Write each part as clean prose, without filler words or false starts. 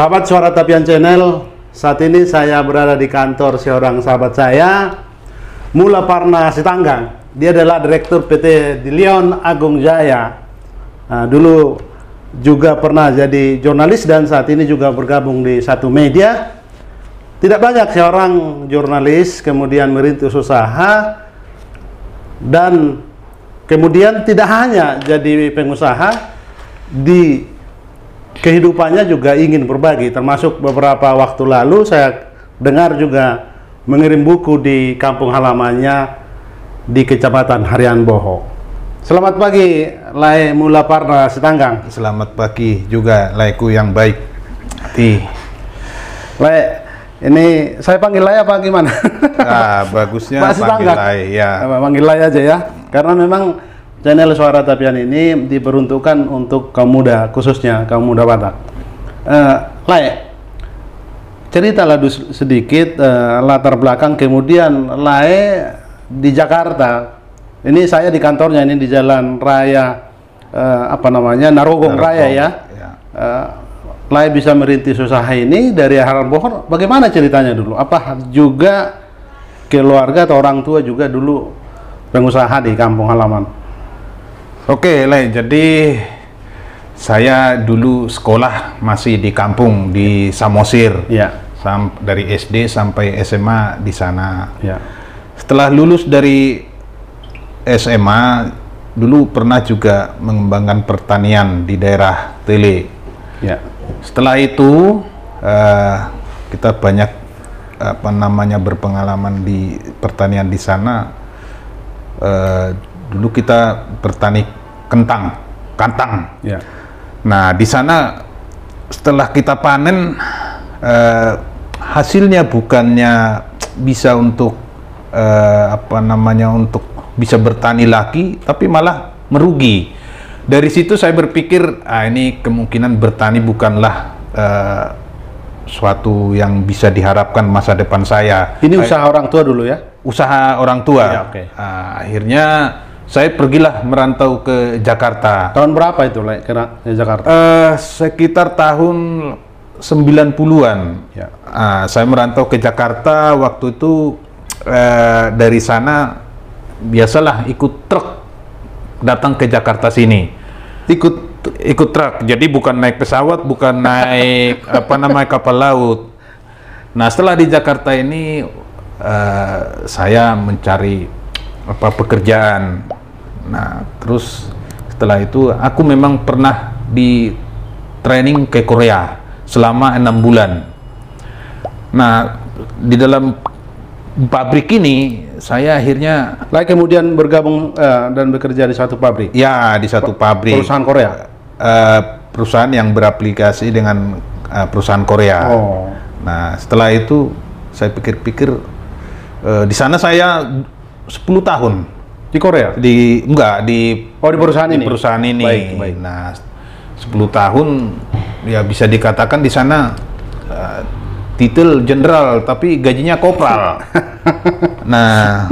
Sahabat Suara Tapian Channel, saat ini saya berada di kantor seorang sahabat saya, Mula Parna Sitanggang. Dia adalah Direktur PT Di Leon Agung Jaya. Nah, dulu juga pernah jadi jurnalis dan saat ini juga bergabung di satu media. Tidak banyak seorang jurnalis kemudian merintis usaha dan kemudian tidak hanya jadi pengusaha, di kehidupannya juga ingin berbagi. Termasuk beberapa waktu lalu saya dengar juga mengirim buku di kampung halamannya di Kecamatan Harian Boho. Selamat pagi, Lai Mula Parna Sitanggang. Selamat pagi juga, Laiku yang baik. Lai, ini saya panggil Lai apa gimana? Bagusnya Pak panggil Lai, ya. Panggil Lai aja ya, karena memang channel Suara Tapian ini diperuntukkan untuk kaum muda, khususnya kaum muda Batak. Lai, ceritalah sedikit latar belakang, kemudian Lai di Jakarta. Ini saya di kantornya, ini di Jalan Raya Narogong Raya ya. Lai bisa merintis usaha ini dari Harian Boho. Bagaimana ceritanya dulu? Apa juga keluarga atau orang tua juga dulu pengusaha di kampung halaman? Oke, Lai, jadi saya dulu sekolah masih di kampung di Samosir, ya. Dari SD sampai SMA di sana. Ya. Setelah lulus dari SMA, dulu pernah juga mengembangkan pertanian di daerah Tele. Ya. Setelah itu kita banyak berpengalaman di pertanian di sana. Dulu kita bertani kantang. Ya. Nah, di sana setelah kita panen, hasilnya bukannya bisa untuk untuk bisa bertani lagi, tapi malah merugi. Dari situ saya berpikir, ini kemungkinan bertani bukanlah suatu yang bisa diharapkan masa depan saya. Ini usaha orang tua dulu ya? Usaha orang tua. Ya, okay. Akhirnya saya pergilah merantau ke Jakarta. Tahun berapa itu ke Jakarta? Sekitar tahun 90-an. Ya. Saya merantau ke Jakarta, waktu itu dari sana biasalah ikut truk datang ke Jakarta sini. Ikut truk, jadi bukan naik pesawat, bukan naik kapal laut. Nah, setelah di Jakarta ini saya mencari pekerjaan. Nah, terus setelah itu aku memang pernah di training ke Korea selama 6 bulan. Nah, di dalam pabrik ini saya akhirnya kemudian bergabung dan bekerja di satu pabrik. Ya, di satu pabrik. Perusahaan Korea. Perusahaan yang beraplikasi dengan perusahaan Korea. Oh. Nah, setelah itu saya pikir-pikir di sana saya 10 tahun. Di Korea? Di perusahaan ini? Perusahaan ini. Baik. Nah, 10 tahun ya bisa dikatakan di sana titel jenderal tapi gajinya kopral. Nah,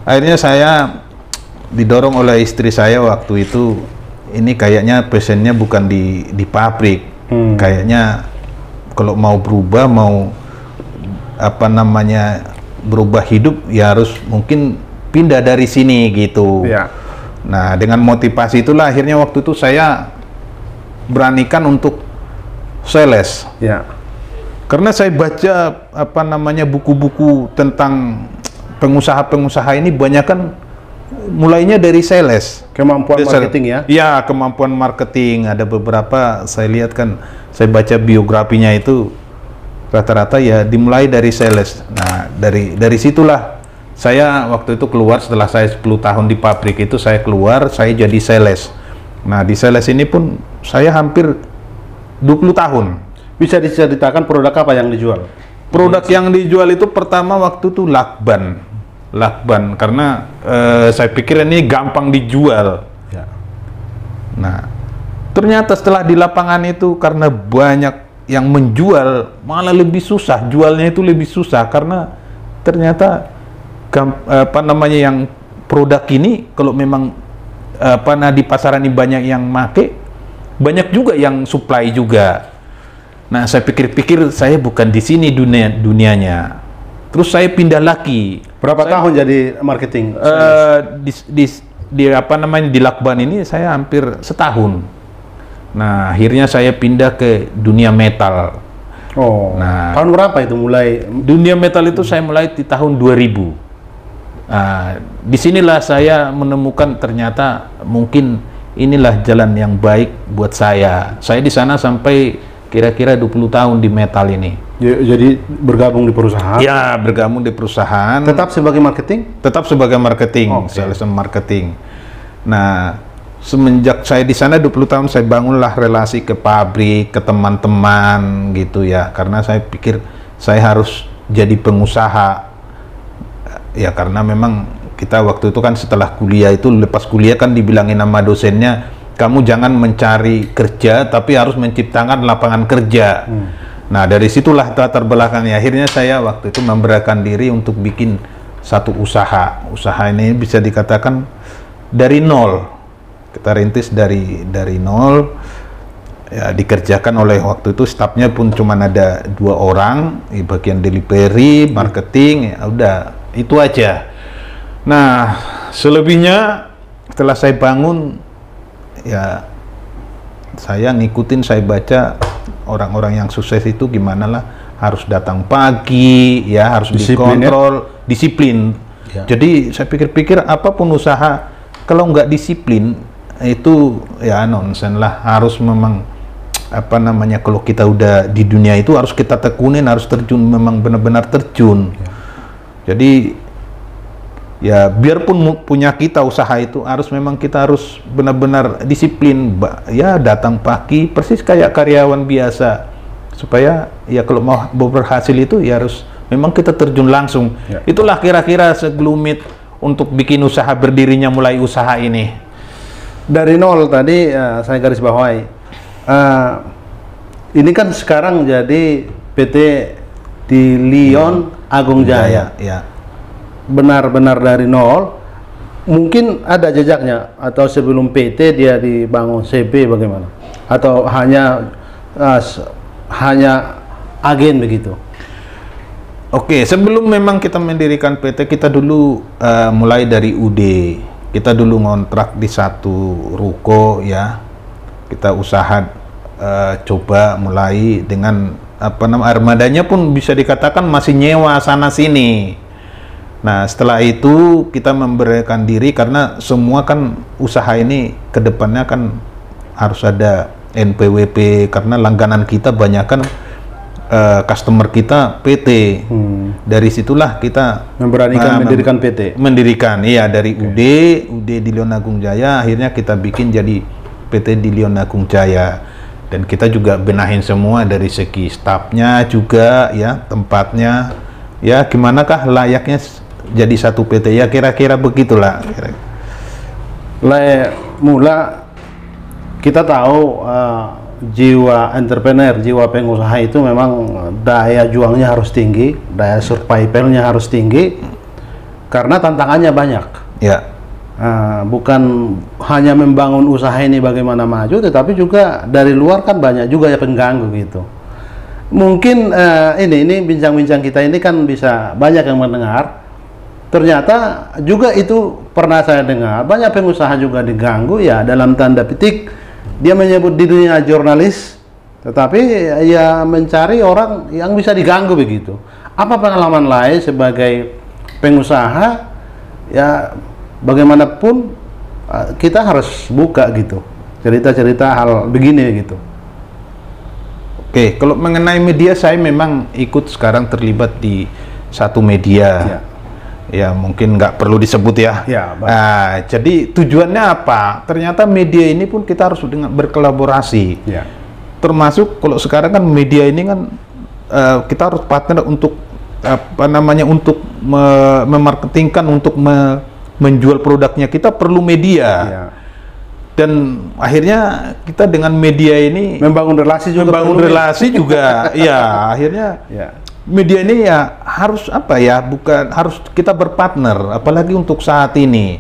akhirnya saya didorong oleh istri saya waktu itu, ini kayaknya passionnya bukan di pabrik. Kayaknya kalau mau berubah, berubah hidup ya harus mungkin pindah dari sini gitu. Ya. Nah, dengan motivasi itulah akhirnya waktu itu saya beranikan untuk sales. Ya. Karena saya baca buku-buku tentang pengusaha-pengusaha ini banyak kan mulainya dari sales. Kemampuan marketing ya? Iya, kemampuan marketing. Ada beberapa saya lihat kan, saya baca biografinya itu rata-rata ya dimulai dari sales. Nah, dari situlah saya waktu itu keluar. Setelah saya 10 tahun di pabrik itu, saya keluar, saya jadi sales. Nah, di sales ini pun saya hampir 20 tahun. Bisa diceritakan produk apa yang dijual? Produk yang dijual itu pertama waktu itu lakban, karena saya pikir ini gampang dijual. Ya. Nah, ternyata setelah di lapangan itu, karena banyak yang menjual, malah lebih susah, jualnya itu lebih susah, karena ternyata yang produk ini kalau memang di pasaran ini banyak yang make, banyak juga yang supply juga. Nah, saya pikir-pikir saya bukan di sini dunianya. Terus saya pindah lagi. Berapa tahun jadi marketing? Di apa namanya, di Lakban ini saya hampir setahun. Nah, akhirnya saya pindah ke dunia metal. Oh, nah, tahun berapa itu mulai? Dunia metal itu saya mulai di tahun 2000. Nah, disinilah saya menemukan ternyata mungkin inilah jalan yang baik buat saya. Saya di sana sampai kira-kira 20 tahun di metal ini. Jadi bergabung di perusahaan? Ya, bergabung di perusahaan. Tetap sebagai marketing? Tetap sebagai marketing, sales and marketing. Nah, semenjak saya di sana 20 tahun, saya bangunlah relasi ke pabrik, ke teman-teman gitu ya. Karena saya pikir saya harus jadi pengusaha. Ya, karena memang kita waktu itu kan setelah kuliah itu, lepas kuliah kan dibilangin sama dosennya, kamu jangan mencari kerja, tapi harus menciptakan lapangan kerja. Nah, dari situlah latar belakangnya. Akhirnya saya waktu itu memberanikan diri untuk bikin satu usaha. Usaha ini bisa dikatakan dari nol. Kita rintis dari nol. Ya, dikerjakan oleh waktu itu stafnya pun cuma ada 2 orang, bagian delivery, marketing, ya udah itu aja. Nah, selebihnya setelah saya bangun, ya saya ngikutin, saya baca orang-orang yang sukses itu gimana lah, harus datang pagi, ya harus dikontrol, disiplin. Ya. Jadi saya pikir-pikir apapun usaha kalau nggak disiplin itu ya nonsen lah, harus memang apa namanya, kalau kita udah di dunia itu harus kita tekunin, harus terjun, memang benar-benar terjun. Ya. Jadi ya biarpun punya kita usaha itu memang kita harus benar-benar disiplin, ya datang pagi persis kayak karyawan biasa, supaya ya kalau mau berhasil itu ya harus memang kita terjun langsung. Ya. Itulah kira-kira segelumit untuk bikin usaha, berdirinya mulai usaha ini. Dari nol tadi saya garis bawahi. Ini kan sekarang jadi PT di Lyon Agung Jaya. Ya. Benar-benar dari nol. Mungkin ada jejaknya, atau sebelum PT dia dibangun CP bagaimana? Atau hanya agen begitu? Oke, sebelum memang kita mendirikan PT, kita dulu mulai dari UD. Kita dulu ngontrak di satu ruko ya. Kita usaha coba mulai dengan apa namanya, armadanya pun bisa dikatakan masih nyewa sana sini. Nah, setelah itu kita memberanikan diri, karena semua kan usaha ini kedepannya kan harus ada NPWP, karena langganan kita banyak kan customer kita PT. Dari situlah kita memberanikan mendirikan PT. Mendirikan, iya, dari UD di Lyon Agung Jaya, akhirnya kita bikin jadi PT di Lyon Agung Jaya. Dan kita juga benahin semua dari segi stafnya juga ya, tempatnya ya, gimanakah layaknya jadi satu PT ya, kira-kira begitulah. Mula kita tahu jiwa entrepreneur, jiwa pengusaha itu memang daya juangnya harus tinggi, daya survivalnya harus tinggi, karena tantangannya banyak. Ya. Bukan hanya membangun usaha ini bagaimana maju, tetapi juga dari luar kan banyak juga ya pengganggu gitu. Mungkin ini bincang-bincang kita ini kan bisa banyak yang mendengar. Ternyata juga itu pernah saya dengar, banyak pengusaha juga diganggu ya, dalam tanda petik dia menyebut di dunia jurnalis, tetapi ya mencari orang yang bisa diganggu begitu. Apa pengalaman lain sebagai pengusaha ya, bagaimanapun kita harus buka gitu, cerita-cerita hal begini gitu. Oke, kalau mengenai media, saya memang ikut sekarang terlibat di satu media. Ya mungkin nggak perlu disebut ya. Jadi tujuannya apa? Ternyata media ini pun kita harus berkolaborasi. Ya. Termasuk kalau sekarang kan media ini kan kita harus partner untuk apa namanya, untuk memarketingkan, untuk menjual produknya, kita perlu media. Ya. Dan akhirnya kita dengan media ini membangun relasi juga, ya akhirnya. Ya. Media ini ya harus apa ya, bukan harus kita berpartner, apalagi untuk saat ini.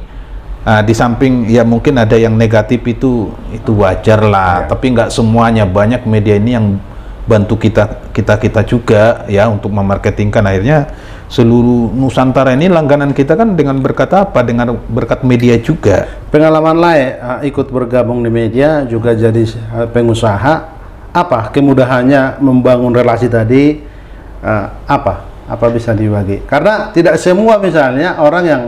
Di samping ya mungkin ada yang negatif, itu wajar lah, tapi nggak semuanya. Banyak media ini bantu kita juga ya untuk memarketingkan. Akhirnya seluruh Nusantara ini langganan kita kan dengan berkat apa? Dengan berkat media juga. Pengalaman ikut bergabung di media juga jadi pengusaha, apa kemudahannya membangun relasi tadi? Apa bisa dibagi? Karena tidak semua misalnya orang yang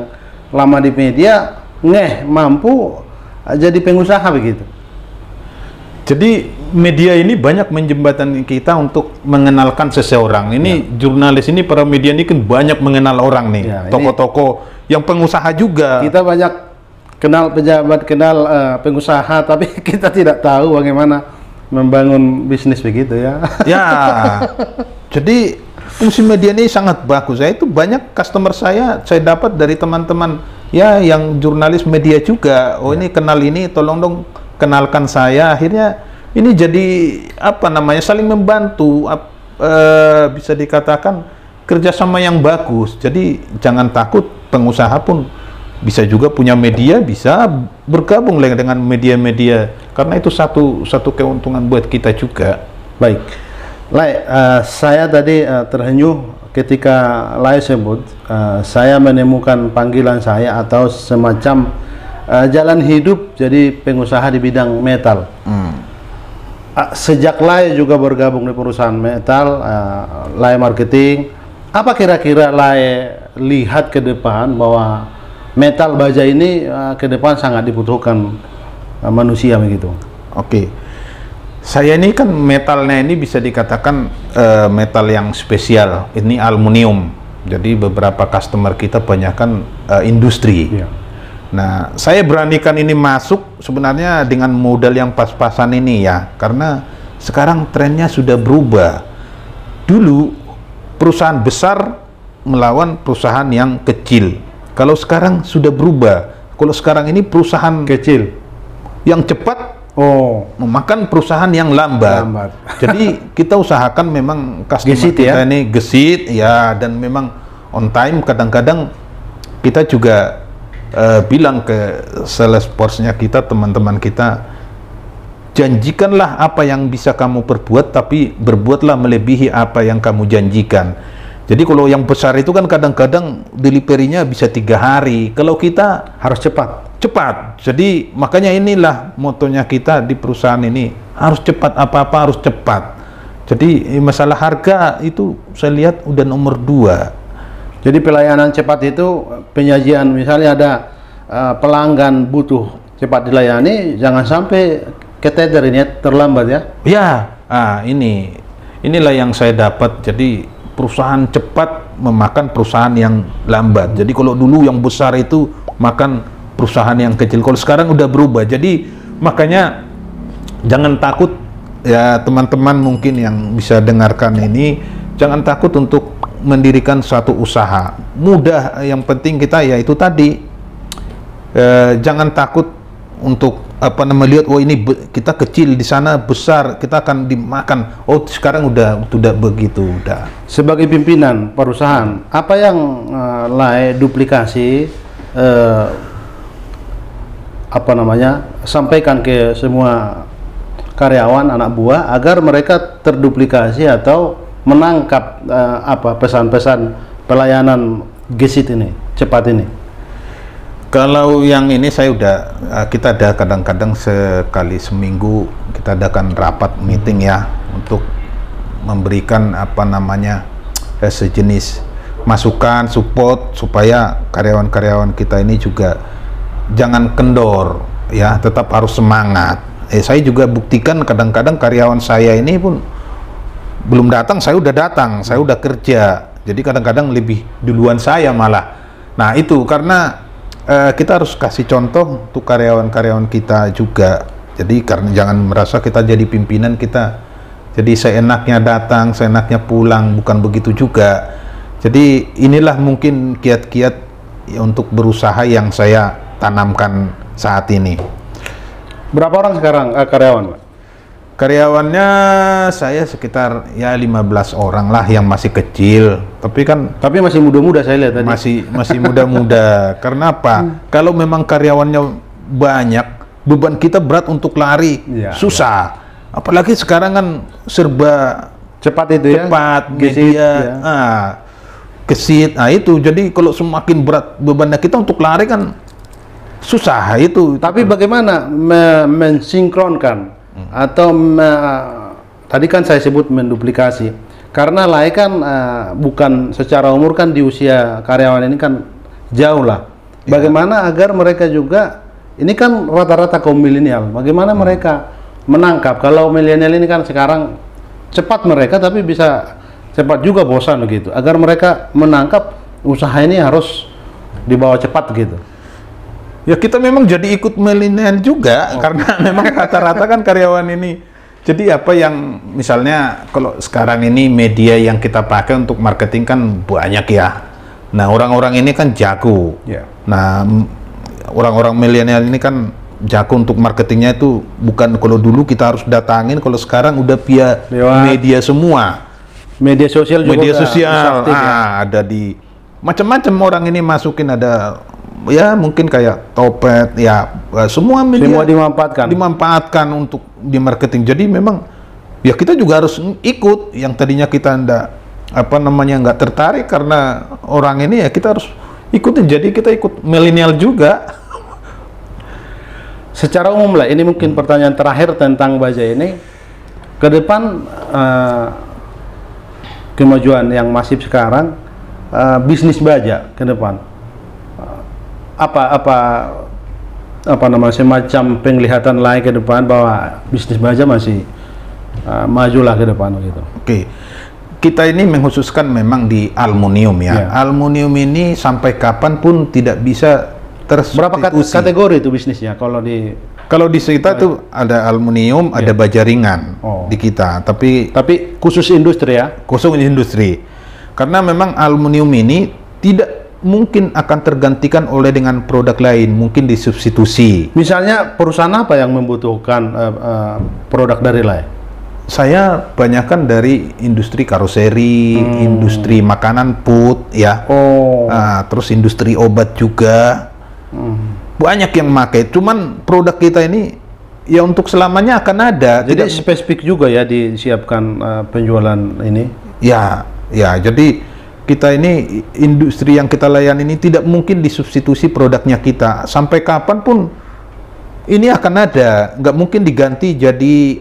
lama di media mampu jadi pengusaha begitu. Jadi media ini banyak menjembatani kita untuk mengenalkan seseorang. Ini jurnalis ini, para media ini kan banyak mengenal orang nih, tokoh-tokoh yang pengusaha juga. Kita banyak kenal pejabat, kenal pengusaha, tapi kita tidak tahu bagaimana membangun bisnis begitu ya. Ya, jadi fungsi media ini sangat bagus. Saya itu banyak customer saya dapat dari teman-teman ya yang jurnalis media juga. Oh ini kenal ini, tolong dong kenalkan saya. Akhirnya ini jadi apa namanya, saling membantu, bisa dikatakan kerjasama yang bagus. Jadi jangan takut, pengusaha pun bisa juga punya media, bisa bergabung dengan media-media, karena itu satu keuntungan buat kita juga. Baik, saya tadi terhenyuh ketika sebut saya menemukan panggilan saya atau semacam jalan hidup jadi pengusaha di bidang metal. Sejak juga bergabung di perusahaan metal, marketing, apa kira-kira lihat ke depan bahwa metal baja ini ke depan sangat dibutuhkan manusia begitu? Oke, saya ini kan metalnya ini bisa dikatakan metal yang spesial, ini aluminium. Jadi beberapa customer kita banyakkan industri. Nah, saya beranikan ini masuk sebenarnya dengan modal yang pas-pasan ini ya, karena sekarang trennya sudah berubah. Dulu perusahaan besar melawan perusahaan yang kecil. Kalau sekarang sudah berubah. Kalau sekarang ini perusahaan kecil yang cepat memakan perusahaan yang lambat. Jadi kita usahakan memang customer kita ini gesit ya, dan memang on time. Kadang-kadang kita juga bilang ke sales force-nya kita, teman-teman kita, janjikanlah apa yang bisa kamu perbuat, tapi berbuatlah melebihi apa yang kamu janjikan. Jadi kalau yang besar itu kan kadang-kadang delivery-nya bisa 3 hari, kalau kita harus cepat. Jadi makanya inilah motonya kita di perusahaan ini, harus cepat, apa-apa harus cepat. Jadi masalah harga itu saya lihat udah nomor 2. Jadi pelayanan cepat itu penyajian, misalnya ada pelanggan butuh cepat dilayani, jangan sampai keteter ini terlambat ya. Ya, inilah yang saya dapat. Jadi perusahaan cepat memakan perusahaan yang lambat. Jadi kalau dulu yang besar itu makan perusahaan yang kecil, kalau sekarang udah berubah. Jadi makanya jangan takut ya teman-teman mungkin yang bisa dengarkan ini, jangan takut untuk mendirikan suatu usaha. Mudah, yang penting kita ya itu tadi, jangan takut untuk melihat ini kita kecil, di sana besar, kita akan dimakan. Oh sekarang udah begitu. Sebagai pimpinan perusahaan, apa yang duplikasi sampaikan ke semua karyawan, anak buah, agar mereka terduplikasi atau menangkap pesan-pesan pelayanan gesit ini, cepat ini? Kalau yang ini kita ada kadang-kadang sekali seminggu kita adakan rapat meeting ya, untuk memberikan sejenis masukan, support, supaya karyawan-karyawan kita ini juga jangan kendor ya, tetap harus semangat. Saya juga buktikan kadang-kadang karyawan saya ini pun belum datang, saya udah datang, saya udah kerja. Jadi kadang-kadang lebih duluan saya malah. Nah itu karena kita harus kasih contoh untuk karyawan-karyawan kita juga. Jadi karena jangan merasa kita jadi pimpinan kita jadi seenaknya datang, seenaknya pulang, bukan begitu juga. Jadi inilah mungkin kiat-kiat ya, untuk berusaha yang saya tanamkan saat ini. Berapa orang sekarang karyawan, Pak? Karyawannya saya sekitar ya 15 orang lah yang masih kecil, tapi masih muda-muda saya lihat tadi. Masih muda-muda. Karena apa? Kalau memang karyawannya banyak, beban kita berat untuk lari, susah. Apalagi sekarang kan serba Cepat itu ya. cepat, Gesit, media, ya. gesit. Nah itu, jadi kalau semakin berat bebannya kita untuk lari kan susah itu. Tapi bagaimana mensinkronkan atau tadi kan saya sebut menduplikasi, karena Lai kan bukan secara umur kan di usia karyawan ini kan jauh lah. Bagaimana agar mereka juga, ini kan rata-rata kaum milenial, bagaimana mereka menangkap, kalau milenial ini kan sekarang cepat mereka tapi bisa cepat juga bosan gitu, agar mereka menangkap usaha ini harus dibawa cepat gitu. Ya kita memang jadi ikut milenial juga karena memang rata-rata kan karyawan ini. Jadi apa yang misalnya kalau sekarang ini media yang kita pakai untuk marketing kan banyak ya. Nah orang-orang ini kan jago. Nah orang-orang milenial ini kan jago untuk marketingnya, itu bukan kalau dulu kita harus datangin, kalau sekarang udah via media semua. Media sosial juga. Media sosial, aktif, ya. Ada di macam-macam orang ini masukin, ada ya mungkin kayak Topet ya, semua media semua dimanfaatkan untuk di marketing. Jadi memang ya kita juga harus ikut, yang tadinya kita nggak tertarik karena orang ini, ya kita harus ikutin, jadi kita ikut milenial juga. Secara umum lah, ini mungkin pertanyaan terakhir tentang Bajai ini. Ke depan kemajuan yang masif sekarang, bisnis baja ke depan, apa namanya, semacam penglihatan lain ke depan bahwa bisnis baja masih majulah ke depan gitu. Oke. Kita ini mengkhususkan memang di aluminium ya. Aluminium ini sampai kapanpun tidak bisa tersubstitusi. Berapa kategori itu bisnisnya kalau di kita tuh ada aluminium, ada baja ringan di kita, tapi khusus industri ya? Khusus industri. Karena memang aluminium ini tidak mungkin akan tergantikan oleh dengan produk lain, mungkin disubstitusi. Misalnya perusahaan apa yang membutuhkan produk dari lain? Saya banyakkan dari industri karoseri, industri makanan food ya. Terus industri obat juga. Banyak yang pakai, cuman produk kita ini ya untuk selamanya akan ada. Jadi spesifik juga ya disiapkan penjualan ini. Ya, jadi kita ini industri yang kita layani ini tidak mungkin disubstitusi produknya kita. Sampai kapanpun ini akan ada, nggak mungkin diganti jadi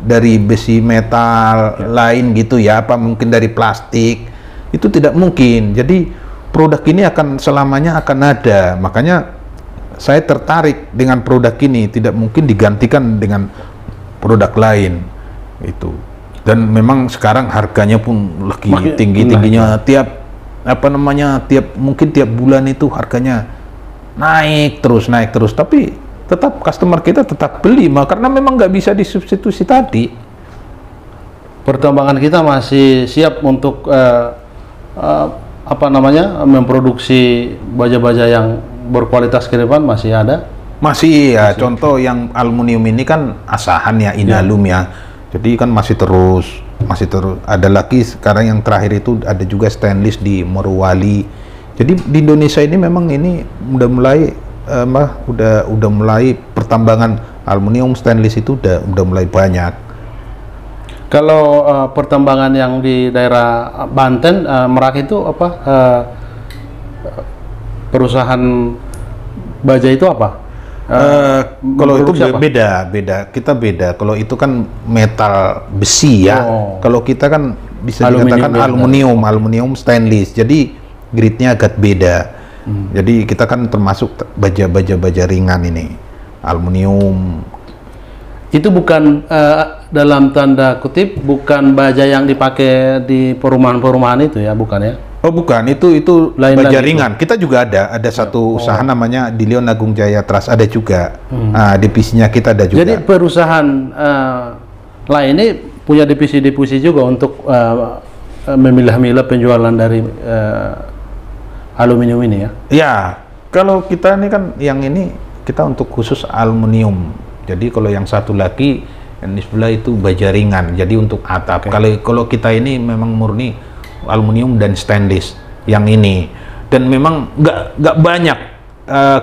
dari besi metal lain gitu ya, apa mungkin dari plastik, itu tidak mungkin. Jadi produk ini akan selamanya akan ada, makanya saya tertarik dengan produk ini, tidak mungkin digantikan dengan produk lain itu. Dan memang sekarang harganya pun lagi tinggi-tingginya, tiap bulan itu harganya naik terus, tapi tetap customer kita tetap beli, karena memang nggak bisa disubstitusi tadi. Pertambangan kita masih siap untuk memproduksi baja-baja yang berkualitas ke depan, masih ada? Masih ya, contoh yang aluminium ini kan Asahan ya, Inalum ya. Jadi kan masih terus. Ada lagi sekarang yang terakhir itu ada juga stainless di Morowali. Jadi di Indonesia ini memang ini udah mulai pertambangan aluminium stainless itu udah mulai banyak. Kalau pertambangan yang di daerah Banten, Merak itu perusahaan baja itu apa? Kalau itu beda. Kita beda. Kalau itu kan metal besi ya. Kalau kita kan bisa dikatakan aluminium stainless. Jadi grade-nya agak beda. Jadi kita kan termasuk baja ringan ini, aluminium. Itu bukan dalam tanda kutip bukan baja yang dipakai di perumahan-perumahan itu ya, bukan ya? Oh bukan, itu lain baja ringan. Kita juga ada satu usaha namanya Dilion Agung Jaya Trust, ada juga. Divisinya kita ada juga. Jadi perusahaan lain ini punya divisi-divisi juga untuk memilah-milah penjualan dari aluminium ini ya? Ya, kalau kita ini kan yang ini kita untuk khusus aluminium. Jadi kalau yang satu lagi yang di sebelah itu baja ringan, jadi untuk atap. Kalau kita ini memang murni aluminium dan stainless yang ini. Dan memang nggak banyak.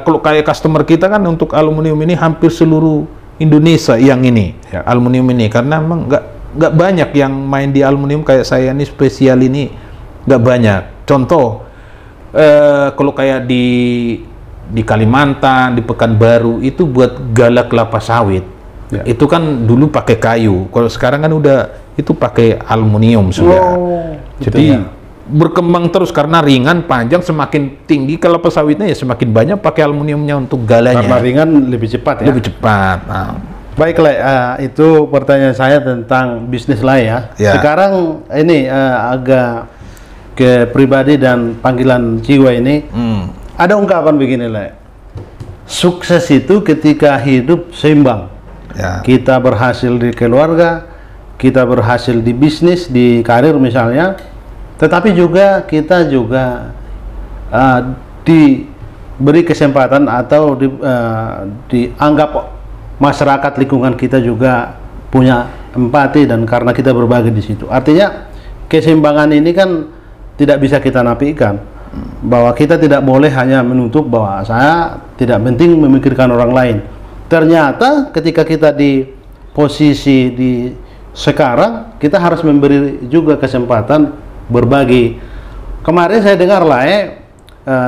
Kalau kayak customer kita kan untuk aluminium ini hampir seluruh Indonesia yang ini, Ya. aluminium ini, karena memang nggak banyak yang main di aluminium kayak saya ini, spesial ini nggak banyak. Contoh, kalau kayak di Kalimantan, di Pekanbaru itu buat galak kelapa sawit, Ya. itu kan dulu pakai kayu. Kalau sekarang kan udah itu pakai aluminium sudah. Jadi berkembang terus karena ringan, panjang, semakin tinggi kelapa sawitnya ya semakin banyak pakai aluminiumnya untuk galanya. Karena ringan lebih cepat ya. Lebih cepat. Nah, Baiklah, itu pertanyaan saya tentang bisnis lah ya. Ya. Sekarang ini agak ke pribadi dan panggilan jiwa ini. Ada ungkapan begini lah. Sukses itu ketika hidup seimbang. ya. Kita berhasil di keluarga, kita berhasil di bisnis, di karir misalnya. Tetapi juga kita juga diberi kesempatan atau dianggap masyarakat lingkungan kita juga punya empati, dan karena kita berbagi di situ. Artinya keseimbangan ini kan tidak bisa kita nafikan, bahwa kita tidak boleh hanya menutup bahwa saya tidak penting memikirkan orang lain. Ternyata ketika kita di posisi di sekarang, kita harus memberi juga kesempatan berbagi. Kemarin saya dengar lah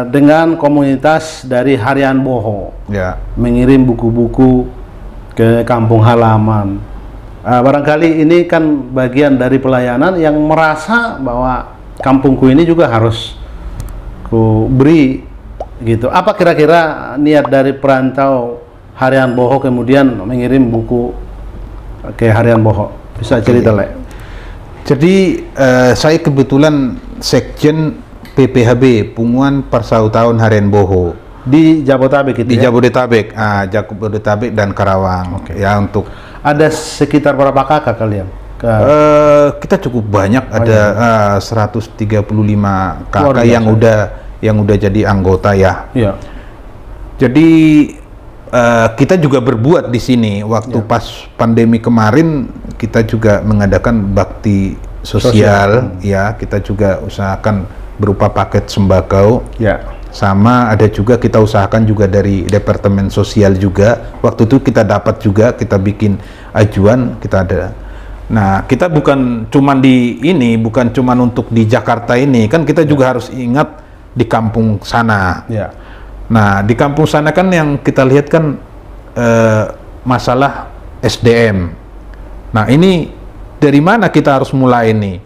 dengan komunitas dari Harian Boho Ya. mengirim buku-buku ke kampung halaman. Barangkali ini kan bagian dari pelayanan yang merasa bahwa kampungku ini juga harus ku beri gitu. Apa kira-kira niat dari perantau Harian Boho kemudian mengirim buku ke Harian Boho? Bisa cerita lah. Jadi saya kebetulan sekjen PPHB, Punguan Persautaan Harian Boho Di Jabodetabek itu di ya? Jabodetabek, Jabodetabek dan Karawang. Ya, untuk Ada sekitar berapa kakak kalian? kita cukup banyak, ada 135 Luar kakak biasa. yang udah jadi anggota ya. Iya. Jadi kita juga berbuat di sini waktu pas pandemi kemarin, kita juga mengadakan bakti sosial. Ya, kita juga usahakan berupa paket sembako. Ya. Sama ada juga kita usahakan juga dari Departemen Sosial juga. Waktu itu kita dapat juga, kita bikin ajuan, kita ada. Nah, kita bukan cuman bukan cuman untuk di Jakarta ini, kan kita juga harus ingat di kampung sana. Ya. Nah, di kampung sana kan yang kita lihat kan masalah SDM. Nah, ini dari mana kita harus mulai ini?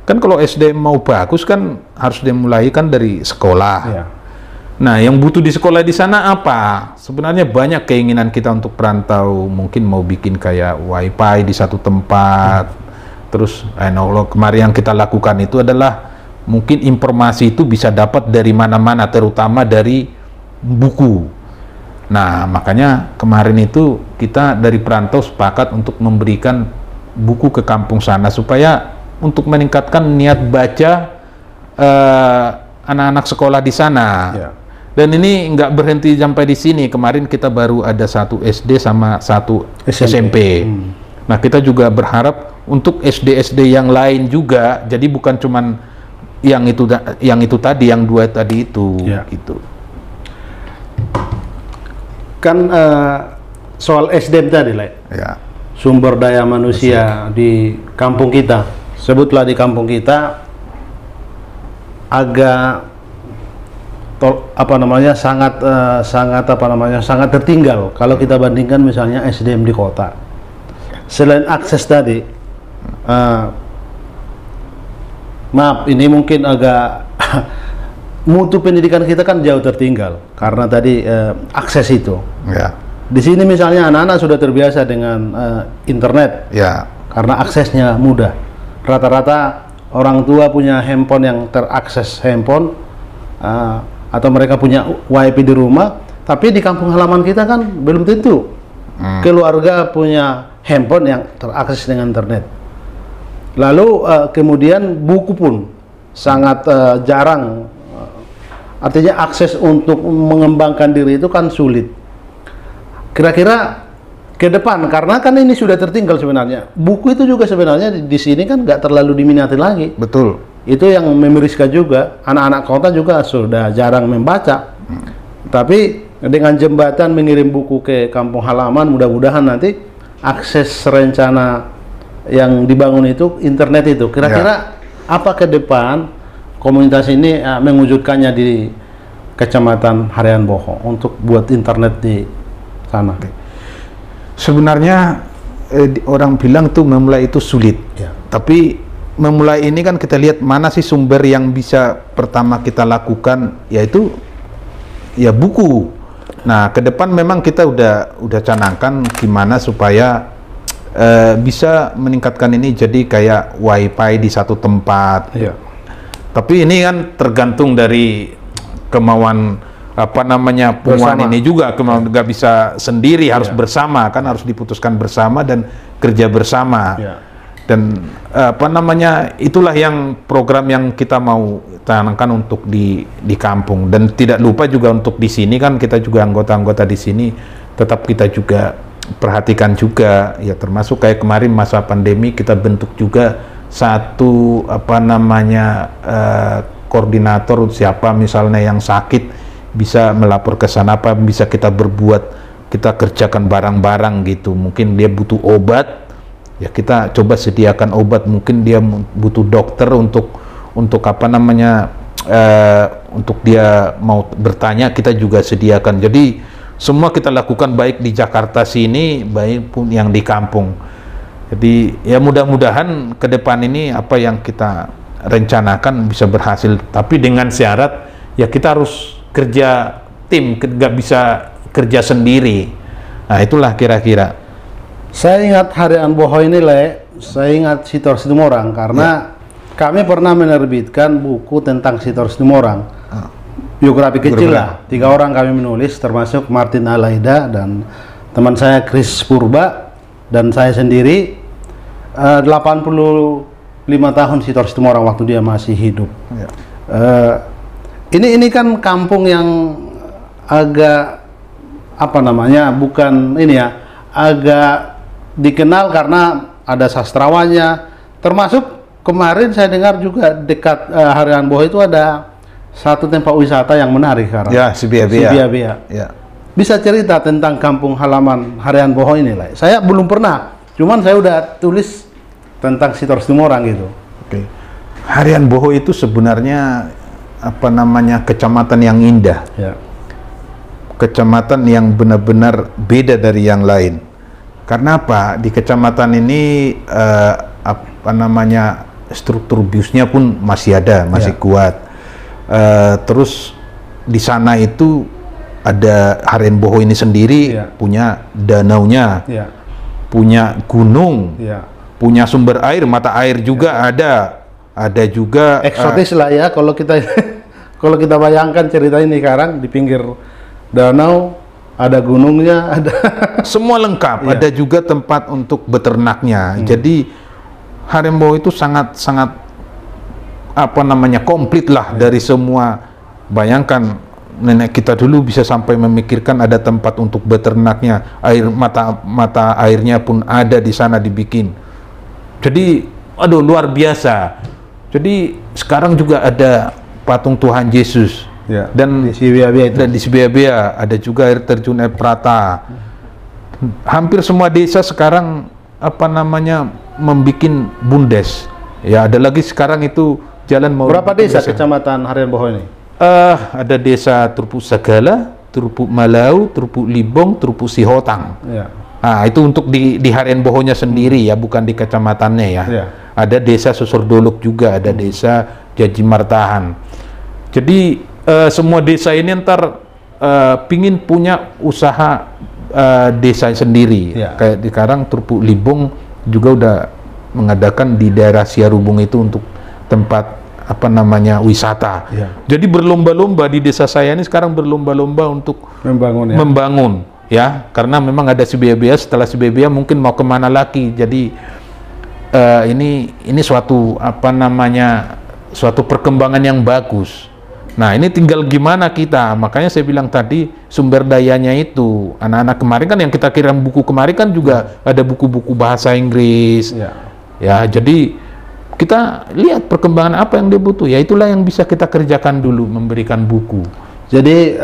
Kan kalau SDM mau bagus kan harus dimulai kan dari sekolah. Ya. Nah, yang butuh di sekolah di sana apa? Sebenarnya banyak keinginan kita untuk perantau, mungkin mau bikin kayak wifi di satu tempat. Terus, kemarin yang kita lakukan itu adalah mungkin informasi itu bisa dapat dari mana-mana, terutama dari buku. Nah, makanya kemarin itu kita dari perantau sepakat untuk memberikan buku ke kampung sana supaya untuk meningkatkan niat baca anak-anak sekolah di sana. Ya. Dan ini nggak berhenti sampai di sini. Kemarin kita baru ada satu SD sama satu SMP. Nah, kita juga berharap untuk SD-SD yang lain juga. Jadi bukan cuman yang itu tadi, yang dua tadi itu. Ya. Gitu. Kan soal SDM tadi lah. Ya. Sumber daya manusia di kampung kita, sebutlah di kampung kita agak sangat tertinggal kalau kita bandingkan misalnya SDM di kota. Selain akses tadi, maaf ini mungkin agak mutu pendidikan kita kan jauh tertinggal karena tadi akses itu. Ya. Di sini misalnya anak-anak sudah terbiasa dengan internet. Ya. Karena aksesnya mudah. Rata-rata orang tua punya handphone yang terakses handphone, atau mereka punya wifi di rumah, tapi di kampung halaman kita kan belum tentu keluarga punya handphone yang terakses dengan internet. Lalu kemudian buku pun sangat jarang, artinya akses untuk mengembangkan diri itu kan sulit. Kira-kira ke depan, karena kan ini sudah tertinggal sebenarnya. Buku itu juga sebenarnya di sini kan nggak terlalu diminati lagi. Betul. Itu yang memiriskan juga. Anak-anak kota juga sudah jarang membaca. Tapi dengan jembatan mengirim buku ke kampung halaman, mudah-mudahan nanti akses rencana yang dibangun itu internet itu. Kira-kira apa ke depan komunitas ini mewujudkannya di Kecamatan Harian Boho untuk buat internet di sana? Sebenarnya orang bilang tuh memulai itu sulit, tapi memulai ini kan kita lihat mana sih sumber yang bisa pertama kita lakukan, yaitu ya buku. Nah, ke depan memang kita udah canangkan gimana supaya bisa meningkatkan ini jadi kayak wifi di satu tempat. Tapi ini kan tergantung dari kemauan penguatan ini juga, nggak bisa sendiri, harus bersama, kan harus diputuskan bersama dan kerja bersama. Dan itulah yang program yang kita mau tanamkan untuk di kampung. Dan tidak lupa juga untuk di sini kan kita juga anggota-anggota di sini tetap kita juga perhatikan juga, ya termasuk kayak kemarin masa pandemi kita bentuk juga satu koordinator, siapa misalnya yang sakit bisa melapor ke sana, apa bisa kita berbuat, kita kerjakan barang-barang gitu. Mungkin dia butuh obat, ya kita coba sediakan obat. Mungkin dia butuh dokter untuk untuk dia mau bertanya, kita juga sediakan. Jadi semua kita lakukan baik di Jakarta sini, baik pun yang di kampung. Jadi ya mudah-mudahan ke depan ini apa yang kita rencanakan bisa berhasil, tapi dengan syarat ya kita harus kerja tim, nggak bisa kerja sendiri. Nah itulah kira-kira. Saya ingat Harian Boho ini, saya ingat Sitor Situmorang karena kami pernah menerbitkan buku tentang Sitor Situmorang, biografi kecil lah. 3 orang kami menulis, termasuk Martin Alaida dan teman saya Chris Purba dan saya sendiri. 85 tahun Sitor Situmorang waktu dia masih hidup. Ini kan kampung yang agak bukan ini ya, agak dikenal karena ada sastrawannya. Termasuk kemarin saya dengar juga dekat Harian Boho itu ada satu tempat wisata yang menarik sekarang. Ya, Sibiabia. Ya. Bisa cerita tentang kampung halaman Harian Boho ini, Saya belum pernah, cuman saya udah tulis tentang Sitor Situmorang gitu. Harian Boho itu sebenarnya kecamatan yang indah. Kecamatan yang benar-benar beda dari yang lain. Karena apa? Di kecamatan ini struktur biusnya pun masih ada, masih kuat. Terus di sana itu ada Harian Boho ini sendiri punya danaunya, punya gunung, punya sumber air, mata air juga ada juga eksotis lah ya kalau kita kalau kita bayangkan cerita ini sekarang di pinggir danau, ada gunungnya, ada semua lengkap. Ada juga tempat untuk beternaknya. Jadi Harian Boho itu sangat komplit lah dari semua. Bayangkan nenek kita dulu bisa sampai memikirkan ada tempat untuk beternaknya, mata airnya pun ada di sana dibikin. Jadi luar biasa. Jadi sekarang juga ada patung Tuhan Yesus dan di Sibiabia ada juga air terjun air Prata. Hampir semua desa sekarang membikin bundes. Ya ada lagi sekarang itu jalan mau. Berapa desa kecamatan Harian Boho ini? Ada desa Trupuk Sagala, Trupuk Malau, Trupuk Libong, Trupuk Sihotang. Nah, itu untuk di Harian Bohonya sendiri ya, bukan di kecamatannya ya. Ada desa Susurdoluk juga, ada desa Jaji Martahan. Jadi semua desa ini ntar pingin punya usaha desa sendiri. Kayak di Karang Trupuk Libong juga udah mengadakan di daerah Siarubung itu untuk tempat wisata. Jadi berlomba-lomba di desa saya ini sekarang berlomba-lomba untuk membangun ya, karena memang ada Sibiabia, setelah Sibiabia mungkin mau kemana lagi. Jadi ini suatu suatu perkembangan yang bagus. Nah ini tinggal gimana kita, makanya saya bilang tadi sumber dayanya itu anak-anak kemarin kan yang kita kirim buku kemarin kan juga ada buku-buku bahasa Inggris ya, jadi kita lihat perkembangan apa yang dia butuh, ya itulah yang bisa kita kerjakan dulu, memberikan buku. Jadi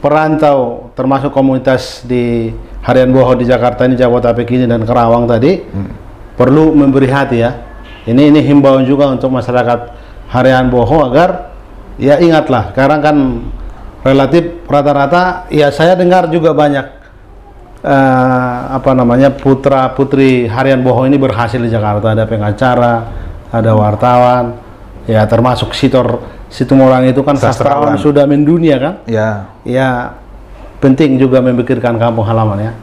perantau termasuk komunitas di Harian Boho di Jakarta ini, Jabodetabek ini dan Karawang tadi perlu memberi hati ya. Ini himbauan juga untuk masyarakat Harian Boho agar ya ingatlah, sekarang kan relatif rata-rata ya saya dengar juga banyak putra putri Harian Boho ini berhasil di Jakarta, ada pengacara, ada wartawan, ya termasuk Situmorang itu kan sastrawan sudah mendunia kan. Ya penting juga memikirkan kampung halaman ya.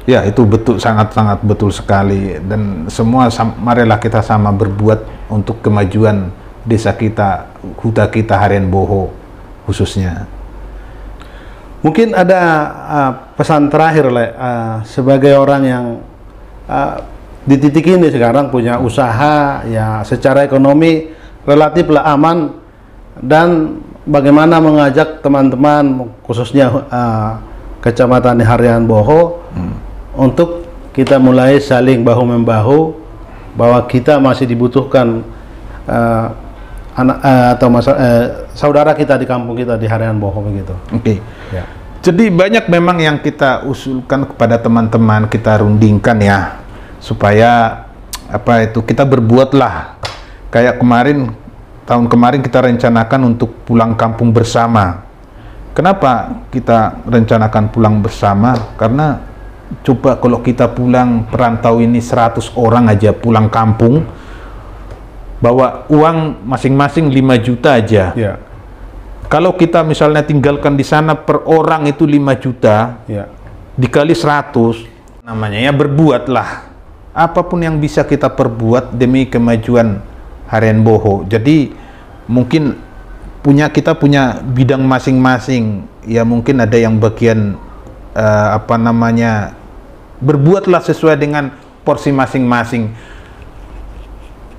Ya, itu betul, sangat-sangat betul sekali. Dan semua marilah kita sama berbuat untuk kemajuan desa kita, huta kita Harian Boho khususnya. Mungkin ada pesan terakhir sebagai orang yang di titik ini sekarang punya usaha ya, secara ekonomi relatiflah aman, dan bagaimana mengajak teman-teman khususnya kecamatan Harian Boho untuk kita mulai saling bahu-membahu, bahwa kita masih dibutuhkan saudara kita di kampung kita di Harian Boho begitu. Oke. Ya. Jadi banyak memang yang kita usulkan kepada teman-teman, kita rundingkan ya, supaya kita berbuatlah. Kayak tahun kemarin kita rencanakan untuk pulang kampung bersama. Kenapa kita rencanakan pulang bersama? Karena coba kalau kita pulang perantau ini 100 orang aja pulang kampung, bawa uang masing-masing 5 juta aja. Ya. Kalau kita misalnya tinggalkan di sana per orang itu 5 juta, ya, dikali 100, namanya ya berbuatlah. Apapun yang bisa kita perbuat demi kemajuan Harian Boho. Jadi mungkin kita punya bidang masing-masing. Ya mungkin ada yang bagian berbuatlah sesuai dengan porsi masing-masing.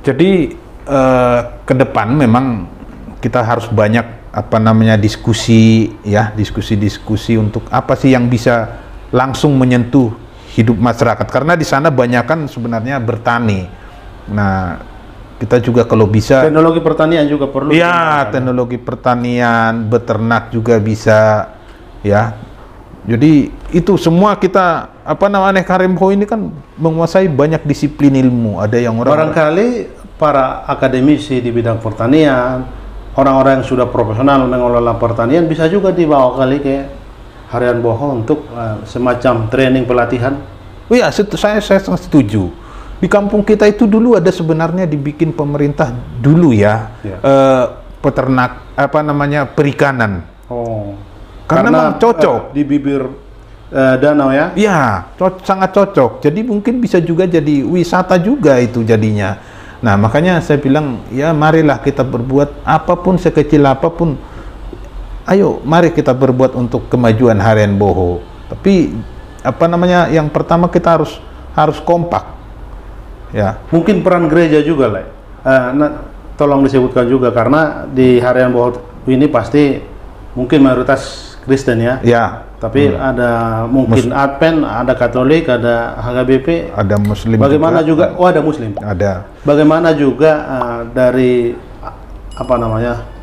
Jadi ke depan memang kita harus banyak diskusi ya, diskusi untuk apa sih yang bisa langsung menyentuh hidup masyarakat, karena di sana banyak kan sebenarnya bertani. Nah, kita juga kalau bisa teknologi pertanian juga perlu. Ya, teknologi pertanian, beternak juga bisa ya. Jadi itu semua kita Harian Boho ini kan menguasai banyak disiplin ilmu. Ada yang barangkali para akademisi di bidang pertanian, orang-orang yang sudah profesional mengelola pertanian bisa juga dibawa kali ke Harian Boho untuk semacam training pelatihan. Oh ya, saya sangat setuju. Di kampung kita itu dulu ada sebenarnya dibikin pemerintah dulu ya, peternak perikanan. Oh. Karena memang cocok di bibir danau ya. Iya, sangat cocok. Jadi mungkin bisa juga jadi wisata juga itu jadinya. Nah, makanya saya bilang ya marilah kita berbuat apapun, sekecil apapun. Ayo, mari kita berbuat untuk kemajuan Harian Boho. Tapi yang pertama kita harus kompak. Ya, mungkin peran gereja juga lah. Tolong disebutkan juga, karena di Harian Boho ini pasti mungkin mayoritas Kristen ya. Ya. Tapi ada mungkin Advent, ada Katolik, ada HKBP, ada Muslim. Bagaimana juga? Oh, ada Muslim. Ada. Bagaimana juga dari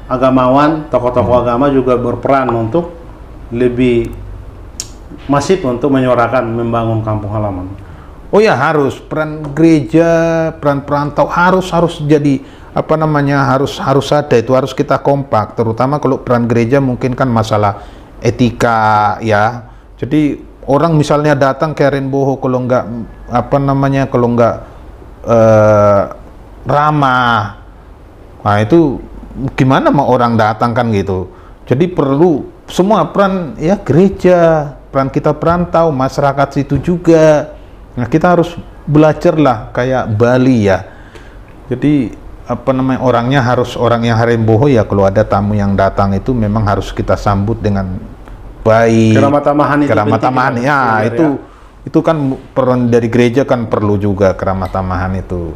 agamawan, tokoh-tokoh agama juga berperan untuk lebih masif untuk menyuarakan membangun kampung halaman. Oh ya, harus peran gereja, peran perantau harus jadi harus ada, itu harus kita kompak, terutama kalau peran gereja mungkin kan masalah etika ya. Jadi orang misalnya datang ke Harian Boho kalau nggak ramah, nah itu gimana mau orang datang kan gitu. Jadi perlu semua peran ya, gereja, peran kita perantau, masyarakat situ juga. Nah, kita harus belajar lah kayak Bali ya. Jadi orangnya harus orang yang Harian Boho ya, kalau ada tamu yang datang itu memang harus kita sambut dengan baik. Keramah-tamahan itu. Keramah-tamahan ya, itu kan peran dari gereja kan perlu juga keramah-tamahan itu.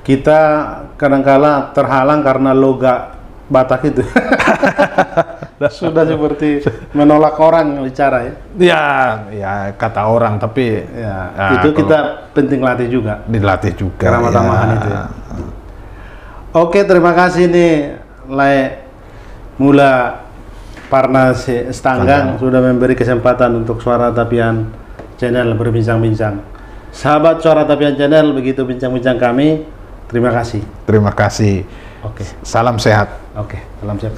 Kita kadang-kala terhalang karena logat Batak itu. Sudah seperti menolak orang bicara ya. Ya kata orang, tapi ya, itu kita penting latih juga. Dilatih juga. Keramah-tamahan itu. Ya. Oke, terima kasih nih Mula Parnas Stanggang sudah memberi kesempatan untuk Suara Tapian Channel berbincang-bincang. Sahabat Suara Tapian Channel, begitu bincang-bincang kami. Terima kasih. Terima kasih. Oke. Salam sehat. Oke, salam sehat.